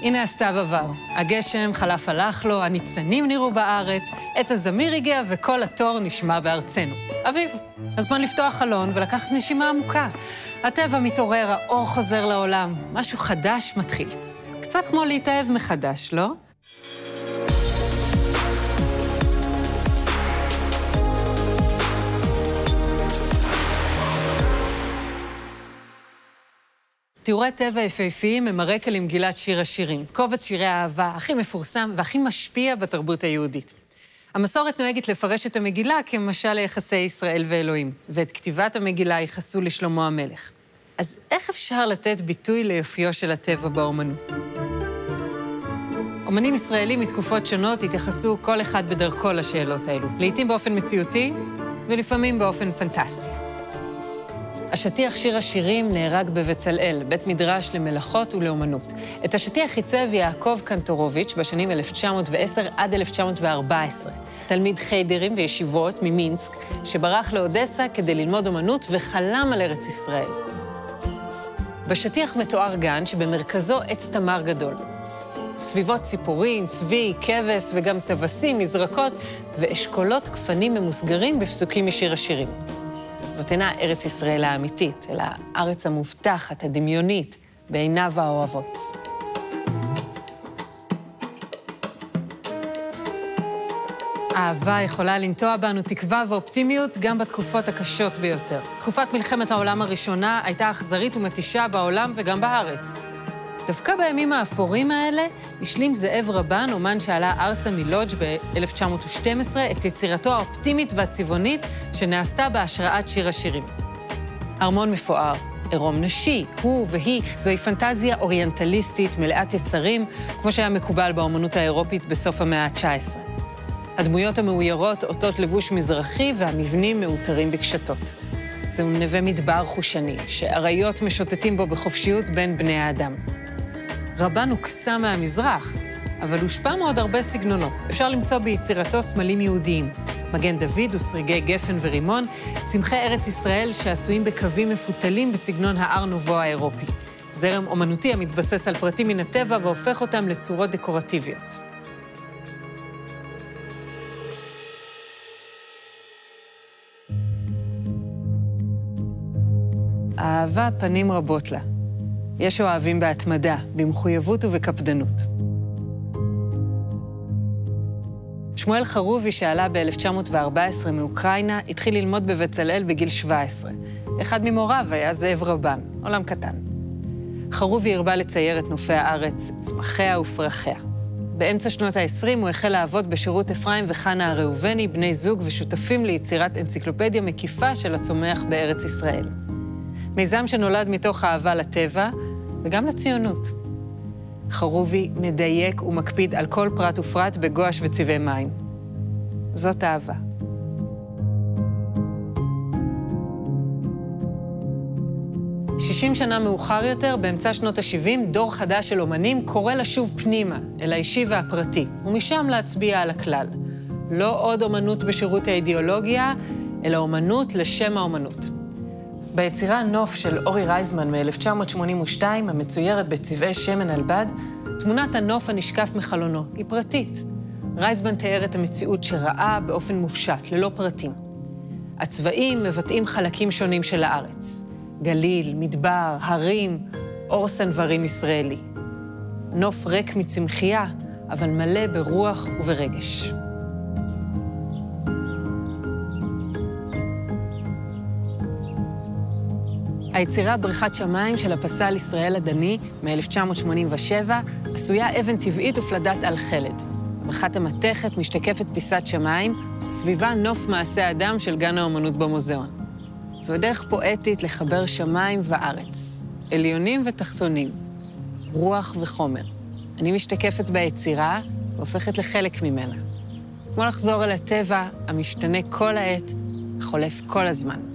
הנה הסתיו עבר. הגשם חלף הלך לו, הניצנים נראו בארץ, עת הזמיר הגיע וכל התור נשמע בארצנו. אביב, הזמן לפתוח חלון ולקחת נשימה עמוקה. הטבע מתעורר, האור חוזר לעולם, משהו חדש מתחיל. קצת כמו להתאהב מחדש, לא? תיאורי טבע יפהפיים הם הרקע למגילת שיר השירים, קובץ שירי האהבה הכי מפורסם והכי משפיע בתרבות היהודית. המסורת נוהגת לפרש את המגילה כמשל ליחסי ישראל ואלוהים, ואת כתיבת המגילה ייחסו לשלמה המלך. אז איך אפשר לתת ביטוי ליופיו של הטבע באומנות? אומנים ישראלים מתקופות שונות התייחסו כל אחד בדרכו לשאלות האלו, לעתים באופן מציאותי ולפעמים באופן פנטסטי. השטיח שיר השירים נהרג בבצלאל, בית מדרש למלאכות ולאומנות. את השטיח חיצב יעקב קנטורוביץ' בשנים 1910 עד 1914, תלמיד חיידרים וישיבות ממינסק, שברח לאודסה כדי ללמוד אומנות וחלם על ארץ ישראל. בשטיח מתואר גן שבמרכזו עץ תמר גדול. סביבות ציפורים, צבי, כבש וגם טווסים, מזרקות ואשכולות כפנים ממוסגרים בפסוקים משיר השירים. זאת אינה ארץ ישראל האמיתית, אלא הארץ המובטחת, הדמיונית, בעיניו האוהבות. האהבה יכולה לנטוע בנו תקווה ואופטימיות גם בתקופות הקשות ביותר. תקופת מלחמת העולם הראשונה הייתה אכזרית ומתישה בעולם וגם בארץ. דווקא בימים האפורים האלה השלים זאב רבן, אומן שעלה ארצה מלודג' ב-1912, את יצירתו האופטימית והצבעונית שנעשתה בהשראת שיר השירים. ארמון מפואר, עירום נשי, הוא והיא, זוהי פנטזיה אוריינטליסטית מלאת יצרים, כמו שהיה מקובל באומנות האירופית בסוף המאה ה-19. הדמויות המאוירות עוטות לבוש מזרחי והמבנים מאותרים בקשתות. זהו נווה מדבר חושני, שאריות משוטטים בו בחופשיות בין בני האדם. רבן הוקסה מהמזרח, אבל הושפע מעוד הרבה סגנונות. אפשר למצוא ביצירתו סמלים יהודיים, מגן דוד וסריגי גפן ורימון, צמחי ארץ ישראל שעשויים בקווים מפותלים בסגנון האר נובו האירופי. זרם אומנותי המתבסס על פרטים מן הטבע והופך אותם לצורות דקורטיביות. האהבה פנים רבות לה. יש אוהבים בהתמדה, במחויבות ובקפדנות. שמואל חרובי, שעלה ב-1914 מאוקראינה, התחיל ללמוד בבצלאל בגיל 17. אחד ממוריו היה זאב רבן, עולם קטן. חרובי הרבה לצייר את נופי הארץ, צמחיה ופרחיה. באמצע שנות ה-20 הוא החל לעבוד בשירות אפרים וחנה הראובני, בני זוג ושותפים ליצירת אנציקלופדיה מקיפה של הצומח בארץ ישראל. מיזם שנולד מתוך אהבה לטבע וגם לציונות. חרובי מדייק ומקפיד על כל פרט ופרט בגואש וצבעי מים. זאת אהבה. "60 שנה מאוחר יותר, באמצע שנות ה-70, דור חדש של אומנים קורא לשוב פנימה, אל האישי והפרטי, ומשם להצביע על הכלל. לא עוד אומנות בשירות האידיאולוגיה, אלא אומנות לשם האומנות. ביצירה נוף של אורי רייזמן מ-1982, המצוירת בצבעי שמן על בד, תמונת הנוף הנשקף מחלונו היא פרטית. רייזמן תיאר את המציאות שראה באופן מופשט, ללא פרטים. הצבעים מבטאים חלקים שונים של הארץ. גליל, מדבר, הרים, אור סנוורים ישראלי. נוף ריק מצמחייה, אבל מלא ברוח וברגש. היצירה בריכת שמיים של הפסל ישראל הדני מ-1987 עשויה אבן טבעית ופלדת על חלד. בריכת המתכת משתקפת פיסת שמיים, וסביבה נוף מעשה אדם של גן האומנות במוזיאון. זו דרך פואטית לחבר שמיים וארץ, עליונים ותחתונים, רוח וחומר. אני משתקפת ביצירה והופכת לחלק ממנה. כמו לחזור אל הטבע המשתנה כל העת, החולף כל הזמן.